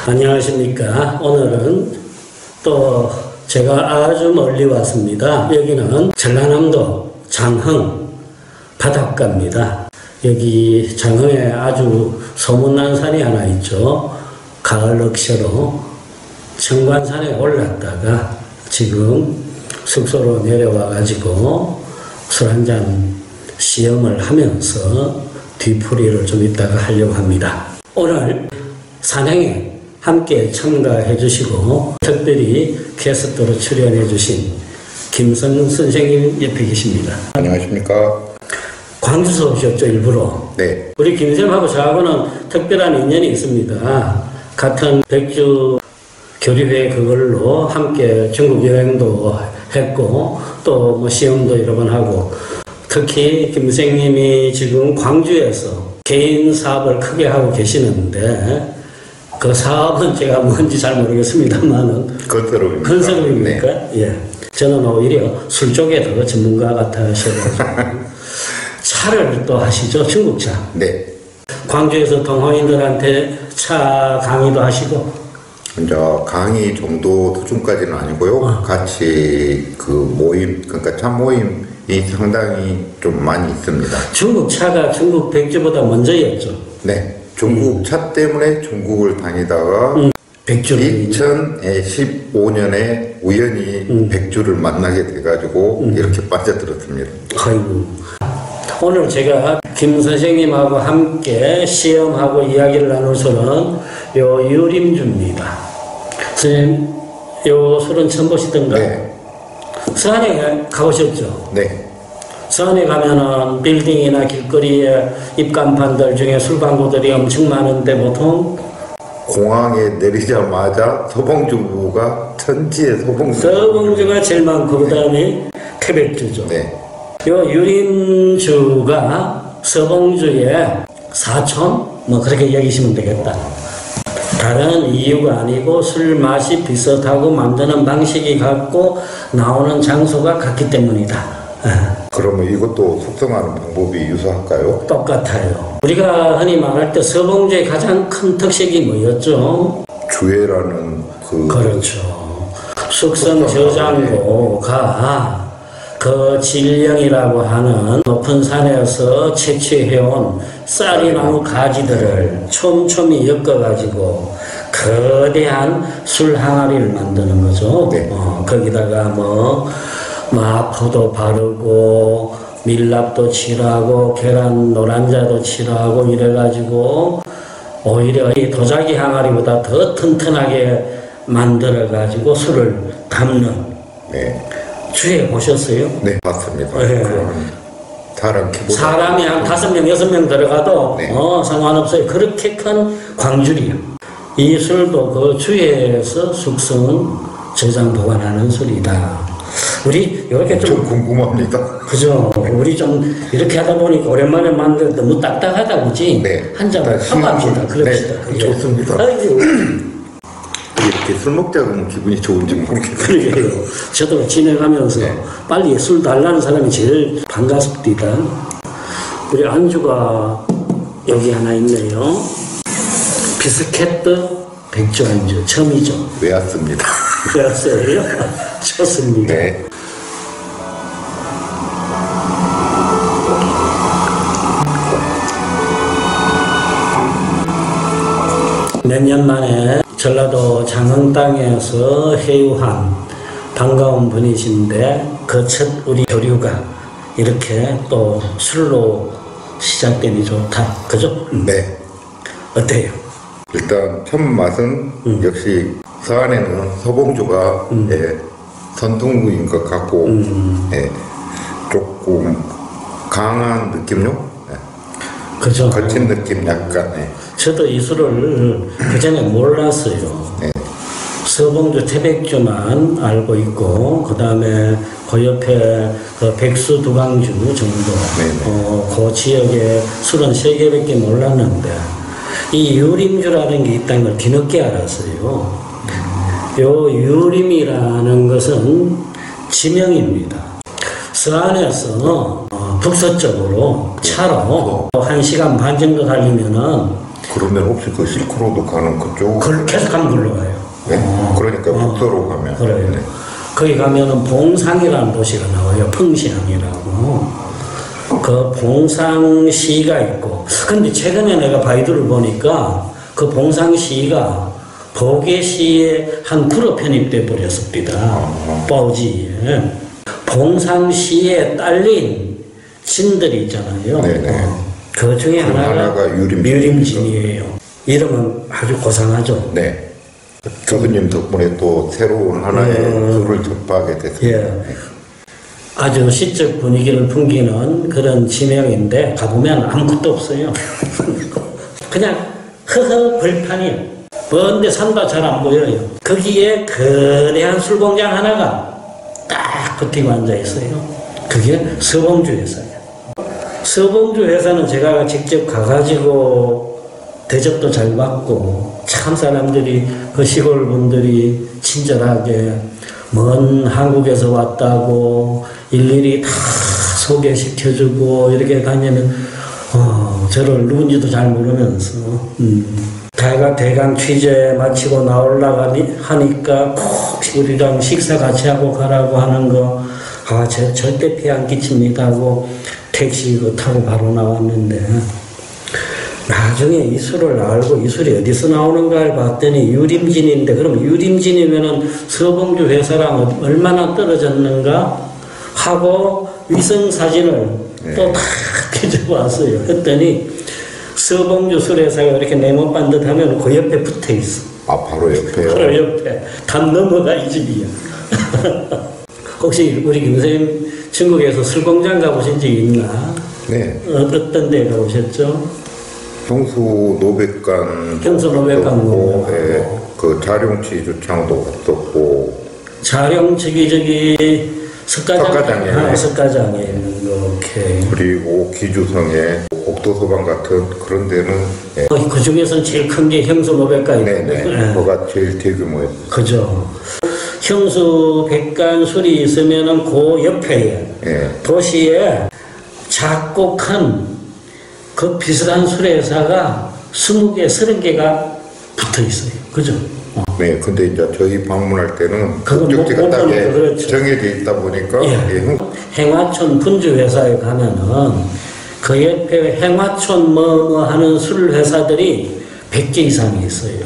안녕하십니까. 오늘은 또 제가 아주 멀리 왔습니다. 여기는 전라남도 장흥 바닷가입니다. 여기 장흥에 아주 소문난 산이 하나 있죠. 가을 럭셔로 청관산에 올랐다가 지금 숙소로 내려와 가지고 술 한잔 시험을 하면서 뒤풀이를 좀 이따가 하려고 합니다. 오늘 산행에 함께 참가해 주시고 특별히 게스트로 출연해 주신 김성 선생님 옆에 계십니다. 안녕하십니까. 광주에서 오셨죠, 일부러? 네. 우리 김선생님하고 저하고는 특별한 인연이 있습니다. 같은 백주 교류회 그걸로 함께 중국 여행도 했고 또 뭐 시험도 여러 번 하고, 특히 김 선생님이 지금 광주에서 개인 사업을 크게 하고 계시는데 그 사업은 제가 뭔지 잘 모르겠습니다만은 건설업입니까? 건설업입니까? 네. 예. 저는 오히려 술 쪽에 더 전문가 같으셔가지고 차를 또 하시죠, 중국차. 네. 광주에서 동호인들한테 차 강의도 하시고. 이제 강의 정도 수준까지는 아니고요. 같이 그 모임, 그러니까 차 모임이 상당히 좀 많이 있습니다. 중국 차가 중국 백주보다 먼저였죠. 네. 중국 차 때문에 중국을 다니다가 백주를 2015년에 우연히 백주를 만나게 돼가지고 이렇게 빠져들었습니다. 아이고. 오늘 제가 김 선생님하고 함께 시험하고 이야기를 나눌 술은 요 유림주입니다. 선생님, 요 술은 처음 보시던가? 네. 서안에 가보셨죠? 네. 서안에 가면은 빌딩이나 길거리에 입간판들 중에 술광고들이 엄청 많은데 보통 공항에 내리자마자 서봉주가 천지의 서봉주. 서봉주가 제일 많고 그 다음에 태백주죠. 네. 요 유림주가 서봉주의 사촌? 뭐 그렇게 여기시면 되겠다. 다른 이유가 아니고 술 맛이 비슷하고 만드는 방식이 같고 나오는 장소가 같기 때문이다. 그러면 이것도 숙성하는 방법이 유사할까요? 똑같아요. 우리가 흔히 말할 때 서봉주의 가장 큰 특색이 뭐였죠? 주회라는 그 그렇죠. 숙성 저장고가 그 진령이라고 하는 높은 산에서 채취해온 쌀이나무 가지들을 촘촘히 엮어가지고 거대한 술 항아리를 만드는 거죠. 네. 거기다가 뭐 마포도 바르고 밀랍도 칠하고 계란 노란자도 칠하고 이래가지고 오히려 이 도자기 항아리보다 더 튼튼하게 만들어가지고 술을 담는. 네. 주에 보셨어요? 네, 맞습니다. 네. 사람이 한 5명, 6명 들어가도 네. 상관없어요. 그렇게 큰 광주리요. 이 술도 그 주에서 숙성, 저장, 보관하는 술이다. 우리 이렇게 좀 궁금합니다. 그죠? 우리 좀 이렇게 하다 보니까 오랜만에 만들 너무 딱딱하다 그지? 네. 한 잔을 하고 합시다. 그럽시다. 네, 좋습니다. 아이고. 이렇게 술 먹자 그러면 기분이 좋은지 모르겠어요. 그러게요. 저도 진행하면서 네. 빨리 술 달라는 사람이 제일 반갑습니다. 우리 안주가 여기 하나 있네요. 비스켓트 백주 안주 처음이죠. 외웠습니다. 배웠어요? 좋습니다. 네. 몇 년 만에 전라도 장흥 땅에서 해유한 반가운 분이신데 그 첫 우리 교류가 이렇게 또 술로 시작되니 좋다. 그죠? 네. 어때요? 일단 첫 맛은 역시 서안에는 서봉주가 예, 선두인 것 같고 예, 조금 강한 느낌요? 예. 그죠? 거친 느낌 약간. 예. 저도 이 술을 그전에 몰랐어요. 네. 서봉주 태백주만 알고 있고 그 다음에 그 옆에 그 백수 두강주 정도 그 지역의 술은 3개밖에 몰랐는데 이 유림주라는 게 있다는 걸 뒤늦게 알았어요. 요 유림이라는 것은 지명입니다. 서안에서 북서쪽으로 차로 1시간 반 정도 달리면은 그러면 혹시 그 실크로드 가는 그쪽? 계속 가면 글로 가요. 네? 그러니까 북서로 가면. 그래요. 네. 거기 가면은 봉상이라는 도시가 나와요. 펑시항이라고. 그 봉상시가 있고. 근데 최근에 내가 바이두를 보니까 그 봉상시가 보게시의 한 구로 편입돼 버렸습니다. 뻐지에. 봉상시에 딸린 진들이 있잖아요. 네네. 그 중에 하나가 유림진이에요. 이름은 아주 고상하죠. 네. 교수님 덕분에 또 새로운 하나의 술을 접하게 됐습니다. 예. 아주 시적 분위기를 풍기는 그런 지명인데 가보면 아무것도 없어요. 그냥 허허 벌판이에요. 먼데 산도 잘 안 보여요. 거기에 거대한 술공장 하나가 딱 버티고 앉아 있어요. 그게 서봉주 회사예요. 서봉주 회사는 제가 직접 가가지고 대접도 잘 받고 참 사람들이 그 시골 분들이 친절하게 먼 한국에서 왔다고 일일이 다 소개시켜주고 이렇게 다니는 저를 누군지도 잘 모르면서 대강 취재 마치고 나오려고 하니까 꼭 우리랑 식사 같이 하고 가라고 하는 거 절대 피해 안 끼칩니다 하고 택시 타고 바로 나왔는데 나중에 이 술을 알고 이 술이 어디서 나오는가를 봤더니 유림진인데 그럼 유림진이면은 서봉주 회사랑 얼마나 떨어졌는가 하고 위성 사진을 또 다 뒤져봤어요. 했더니 서봉주 술회사가 이렇게 네모 반듯하면 그 옆에 붙어 있어. 아 바로 옆에요? 바로 옆에. 담 넘어가 이 집이야. 혹시 우리 김 선생님 중국에서 술공장 가보신 적 있나? 네. 어떤 데 가보셨죠? 형수 노백관 네. 그 자룡치 주창도 갔었고 자룡 저기 석가장에 석가장에 있는 거. 오케이. 그리고 기주성에 옥도서방 같은 그런 데는 그 중에서는 제일 큰 게 형수 노백관이에요. 네네. 그거가 제일 대규모였어요. 그죠. 형수 백관 술이 있으면은 그 옆에 도시에 작곡한 그 비슷한 술회사가 20개, 30개가 붙어 있어요. 그죠? 네, 근데 이제 저희 방문할 때는 목적지가 딱 정해져 있다 보니까 행화촌 분주회사에 가면은 그 옆에 행화촌 뭐 하는 술 회사들이 100개 이상이 있어요.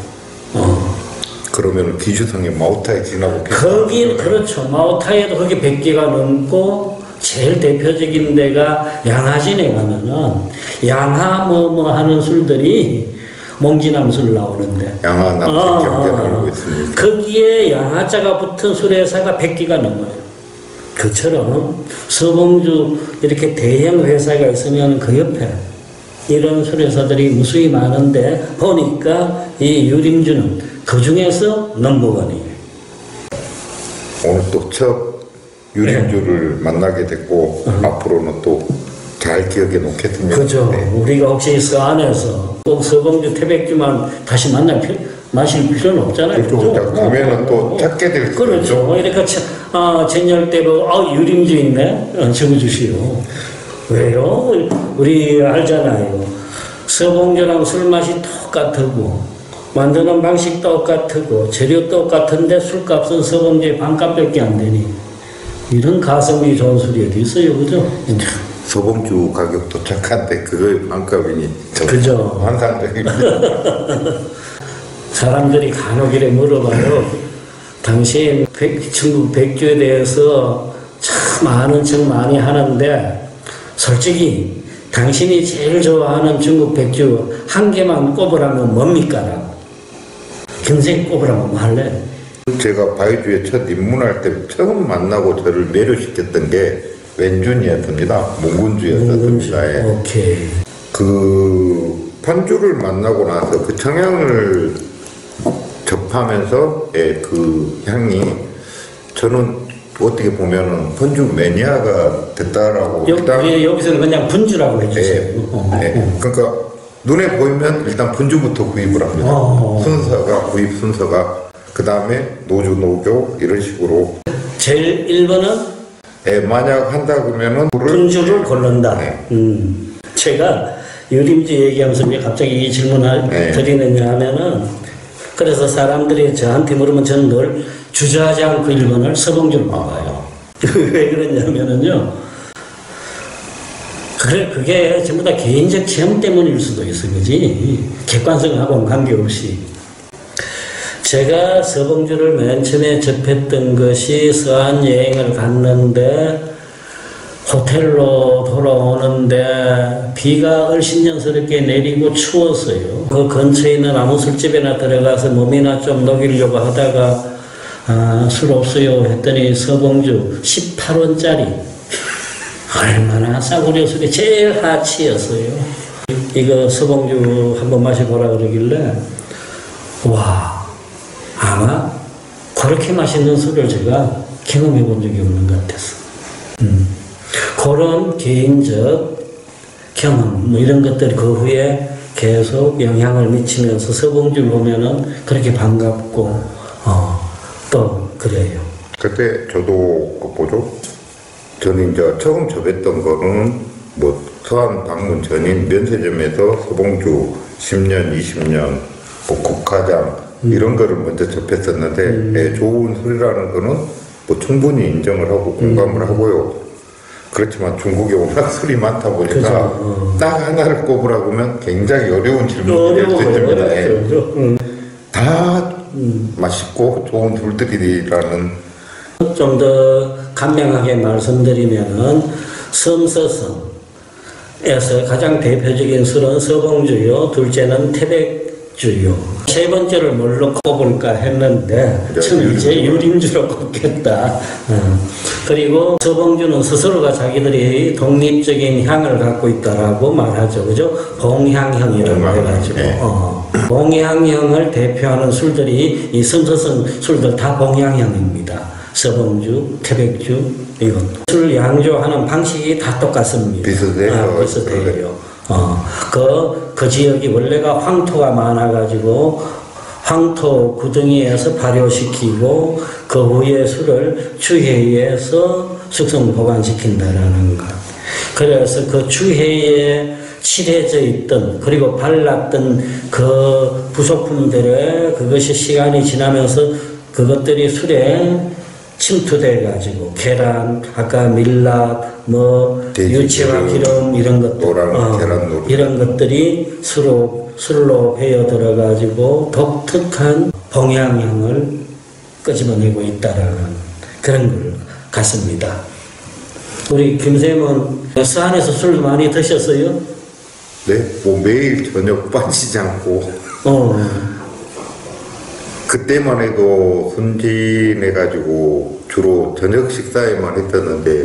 그러면 기주성이 마오타에 지나고 거기 그렇죠. 마오타에도 거기 100개가 넘고 제일 대표적인 데가 양화진에 가면은 양화 뭐 하는 술들이 몽지남 술 나오는데 양화 남쪽 경제를 알고 있습니다. 거기에 양화자가 붙은 술회사가 100개가 넘어요. 그처럼 서봉주 이렇게 대형 회사가 있으면 그 옆에 이런 술회사들이 무수히 많은데 보니까 이 유림주는 그 중에서 넘버원이에요. 오늘 또 첫 유림주를 만나게 됐고 앞으로는 또 잘 기억해 놓겠습니다. 그죠. 우리가 혹시 서 안에서 꼭 서봉주 태백주만 다시 마실 필요는 없잖아요. 그죠. 가면은 또 찾게 될 수도 그렇죠. 이렇게 전열대로 유림주 있네. 적어주시오. 왜요? 우리 알잖아요. 서봉주랑 술맛이 똑같고 만드는 방식 똑같고 재료 똑같은데 술값은 서봉주의 반값밖에 안 되니 이런 가성비 좋은 술이 어디 있어요. 그죠? 서봉주 가격도 착한데 그거의 반값이니 그죠. 환상적입니다. 사람들이 간혹 이래 물어봐요. 당신 중국 백주에 대해서 참 아는 척 많이 하는데 솔직히 당신이 제일 좋아하는 중국 백주 한 개만 꼽으라면 뭡니까? 라고. 김생 꼽으라면 뭐 할래? 제가 바이주에 첫 입문할 때 처음 만나고 저를 매료시켰던 게 웬준이었습니다. 몽군주였습니다. 오케이. 그 판주를 만나고 나서 그 청향을 접하면서 그 향이 저는 어떻게 보면은 분주 매니아가 됐다라고 여기서는 그냥 분주라고 해주세요. 그러니까 눈에 보이면 일단 분주부터 구입을 합니다. 순서가 구입 순서가 그 다음에 노주 노교 이런 식으로 제일 1번은 만약 한다 그러면은 분주를 고른다. 제가 유림주 얘기하면서 왜 갑자기 이 질문을 드리느냐 하면은, 그래서 사람들이 저한테 물으면 저는 늘 주저하지 않고 1번을 서봉주를 뽑아요. 왜 그러냐면은요, 그래, 그게 전부 다 개인적 체험 때문일 수도 있어, 그지? 객관성하고는 관계없이. 제가 서봉주를 맨 처음에 접했던 것이 서안 여행을 갔는데, 호텔로 돌아오는데 비가 얼신년스럽게 내리고 추웠어요. 그 근처에 있는 아무 술집에나 들어가서 몸이나 좀 녹이려고 하다가 술 없어요 했더니 서봉주 18원짜리 얼마나 싸구려 술이 제일 하치였어요. 이거 서봉주 한번 마셔보라 그러길래 와, 아마 그렇게 맛있는 술을 제가 경험해 본 적이 없는 것 같았어. 그런 개인적 경험, 뭐 이런 것들이 그 후에 계속 영향을 미치면서 서봉주 보면은 그렇게 반갑고, 또 그래요. 그때 저도 저는 이제 처음 접했던 거는 뭐 서안 방문 전인 면세점에서 서봉주 10년, 20년, 뭐 국화장 이런 거를 먼저 접했었는데 좋은 술이라는 거는 뭐 충분히 인정을 하고 공감을 하고요. 그렇지만 중국에 워낙 술이 많다 보니까 딱 하나를 꼽으라고 하면 굉장히 어려운 질문이 될 수 있습니다. 다 맛있고 좋은 술들이라는. 좀 더 간명하게 말씀드리면은 섬서성에서 가장 대표적인 술은 서봉주요, 둘째는 태백주요, 세 번째를 뭘로 꼽을까 했는데 저는 이제 유림주로 꼽겠다. 그리고 서봉주는 스스로가 자기들이 독립적인 향을 갖고 있다라고 말하죠. 그죠? 봉향형이라고 해가지고. 봉향형을 대표하는 술들이 이 섬서성 술들 다 봉향형입니다. 서봉주, 태백주, 이것도. 술 양조하는 방식이 다 똑같습니다. 비슷해요. 비슷해요. 그 지역이 원래가 황토가 많아가지고 황토 구덩이에서 발효시키고 그 후에 술을 추회해서 숙성 보관시킨다라는 것. 그래서 그 추회에 칠해져 있던 그리고 발랐던 그 부속품들에 그것이 시간이 지나면서 그것들이 술에 침투돼 가지고 계란, 아까 밀랍, 뭐 유채와 기름 이런 것들, 이런 것들이 술로 배어 들어 가지고 독특한 봉향향을 끄집어내고 있다라는 그런 걸 같습니다. 우리 김쌤은 서안에서 술 많이 드셨어요? 네, 뭐 매일 저녁 빠지지 않고. 그때만 해도 순진해가지고 주로 저녁 식사에만 했었는데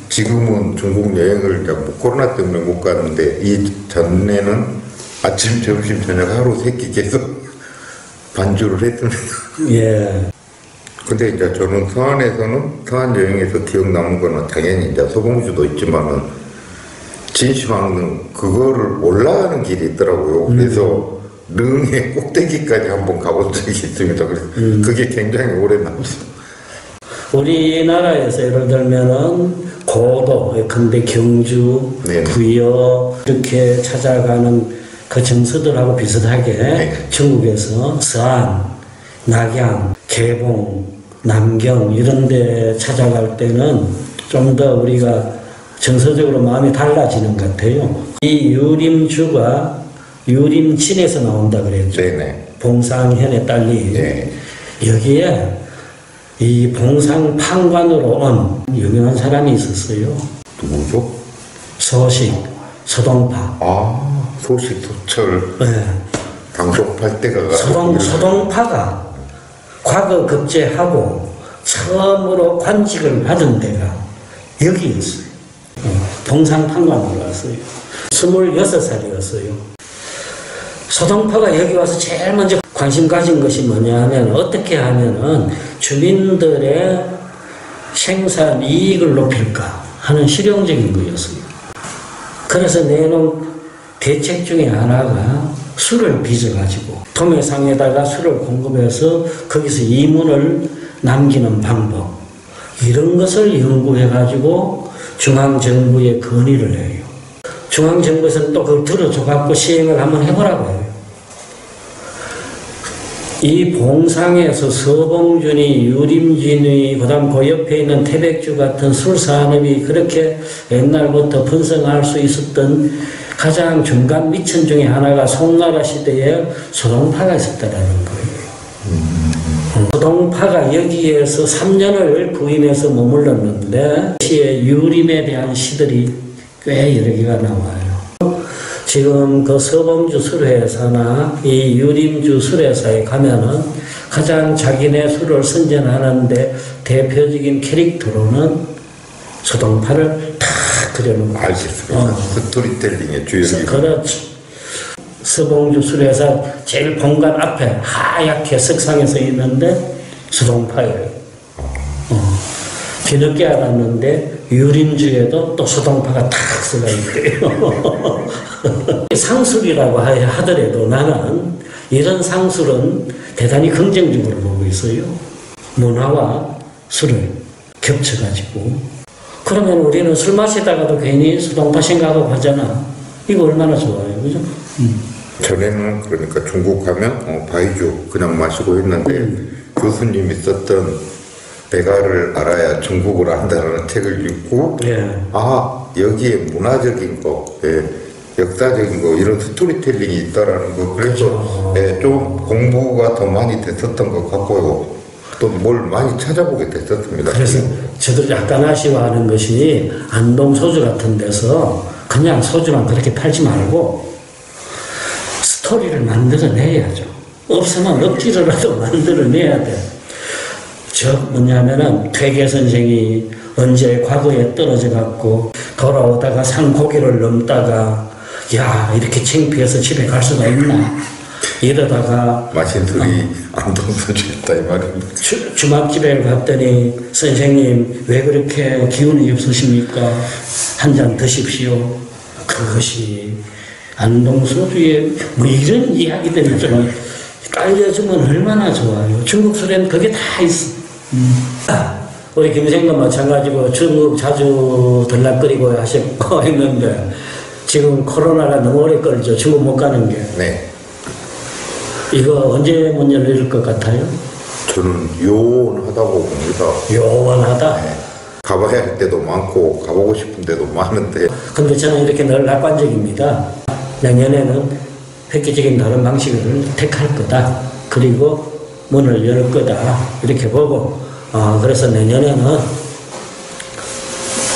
지금은 중국 여행을 이제 뭐 코로나 때문에 못 갔는데 이 전에는 아침, 점심, 저녁 하루 세 끼 계속 반주를 했습니다. 예. 근데 이제 저는 서안 여행에서 기억 남은 거는 당연히 이제 서봉주도 있지만은 진시황릉 그거를 올라가는 길이 있더라고요. 그래서 능의 꼭대기까지 한번 가본 적이 있습니다. 그래서 그게 굉장히 오래 남습니다. 우리나라에서 예를 들면은 고도, 근데 경주, 부여 이렇게 찾아가는 그 정서들하고 비슷하게 중국에서 서안, 낙양, 개봉, 남경 이런 데 찾아갈 때는 좀 더 우리가 정서적으로 마음이 달라지는 것 같아요. 이 유림주가 유림진에서 나온다 그랬죠. 네네. 봉상현의 딸이. 네. 여기에 이 봉상판관으로 온 유명한 사람이 있었어요. 누구죠? 소식, 서동파. 소식, 소철. 네. 방송팔 때가 서동파가 과거 급제하고 처음으로 관직을 받은 데가 여기였어요. 봉상판관으로 왔어요. 26살이었어요. 서동파가 여기 와서 제일 먼저 관심 가진 것이 뭐냐 하면 어떻게 하면은 주민들의 생산 이익을 높일까 하는 실용적인 거였어요. 그래서 내놓은 대책 중에 하나가 술을 빚어가지고 도매상에다가 술을 공급해서 거기서 이문을 남기는 방법 이런 것을 연구해가지고 중앙정부에 건의를 해요. 중앙정부에서는 또 그걸 들어줘갖고 시행을 한번 해보라고 해요. 이 봉상에서 서봉준이, 유림진이, 그 다음 그 옆에 있는 태백주 같은 술산업이 그렇게 옛날부터 번성할 수 있었던 가장 중간 미천 중에 하나가 송나라 시대에 소동파가 있었다라는 거예요. 소동파가 여기에서 3년을 부임해서 머물렀는데 시의 유림에 대한 시들이 꽤 여러 개가 나와요. 지금 그 서봉주 술회사나 이 유림주 술회사에 가면은 가장 자기네 술을 선전하는데 대표적인 캐릭터로는 소동파를 다 그려놓은 거예요. 알겠습니다. 스토리텔링의 주역이. 그렇죠. 서봉주 술회사 제일 본관 앞에 하얗게 석상에 서 있는데 소동파예요. 뒤늦게 알았는데 유림주에도 또 소동파가 탁 써가 있대요. 상술이라고 하더라도 나는 이런 상술은 대단히 긍정적으로 보고 있어요. 문화와 술을 겹쳐가지고. 그러면 우리는 술 마시다가도 괜히 소동파 생각하고 하잖아. 이거 얼마나 좋아요. 그죠? 전에는 그러니까 중국 가면 바이주 그냥 마시고 했는데 교수님이 썼던 배가를 알아야 중국을 안다라는 책을 읽고 예. 아 여기에 문화적인 거, 역사적인 거 이런 스토리텔링이 있다라는 거 그래서 그렇죠. 좀 공부가 더 많이 됐었던 것 같고요. 또 뭘 많이 찾아보게 됐었습니다. 그래서 저도 약간 아쉬워하는 것이 안동 소주 같은 데서 그냥 소주만 그렇게 팔지 말고 스토리를 만들어내야죠. 없으면 억지로라도 만들어내야 돼. 뭐냐면은 퇴계 선생이 언제 과거에 떨어져 갖고 돌아오다가 산고기를 넘다가 야 이렇게 창피해서 집에 갈 수가 있나 이러다가 마신 술이 안동소주였다 이 말입니다. 주막집에 갔더니 선생님 왜 그렇게 기운이 없으십니까? 한 잔 드십시오. 그것이 안동소주의 뭐 이런 이야기들이 좀 알려주면 얼마나 좋아요. 중국 술에는 그게 다 있어. 우리 김생도 마찬가지고 중국 자주 들락거리고 하셨고 했는데 지금 코로나가 너무 오래 걸리죠. 중국 못 가는 게. 네. 이거 언제 문 열릴 것 같아요? 저는 요원하다고 봅니다. 요원하다? 네. 가봐야 할 때도 많고 가보고 싶은 데도 많은데 근데 저는 이렇게 늘 낙관적입니다. 내년에는 획기적인 다른 방식을 택할 거다. 그리고 문을 열 거다. 이렇게 보고 그래서 내년에는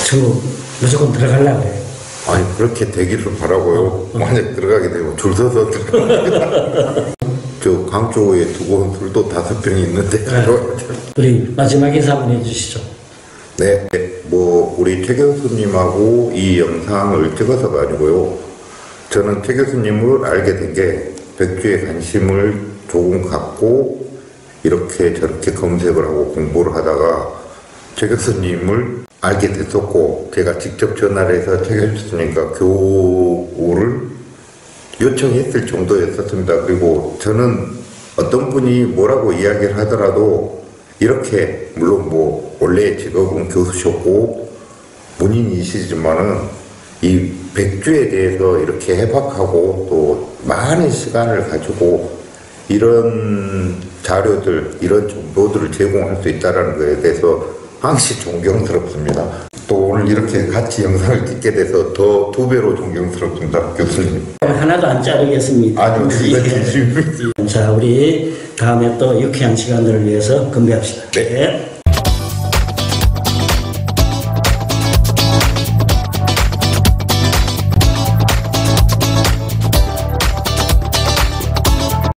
중국 무조건 들어가려고 해요. 아니 그렇게 되기를 바라고요. 만약 들어가게 되면 줄 서서 들어갑니다. 저 강조에 두고 온 술도 5병이 있는데 우리 마지막 인사 한번 해주시죠. 네, 뭐 우리 최 교수님하고 이 영상을 찍어서가 아니고요. 저는 최 교수님을 알게 된 게 백주에 관심을 조금 갖고 이렇게 저렇게 검색을 하고 공부를 하다가 최 교수님을 알게 됐었고 제가 직접 전화를 해서 최 교수님과 교우를 요청했을 정도였었습니다. 그리고 저는 어떤 분이 뭐라고 이야기를 하더라도 이렇게 물론 뭐 원래 직업은 교수셨고 문인이시지만은 이 백주에 대해서 이렇게 해박하고 또 많은 시간을 가지고 이런 자료들, 이런 정보들을 제공할 수 있다는 것에 대해서 항시 존경스럽습니다. 또 오늘 이렇게 같이 영상을 찍게 돼서 더 2배로 존경스럽습니다, 교수님. 하나도 안 자르겠습니다. 아니요, 진짜 자, 우리 다음에 또 유쾌한 시간들을 위해서 건배합시다. 네.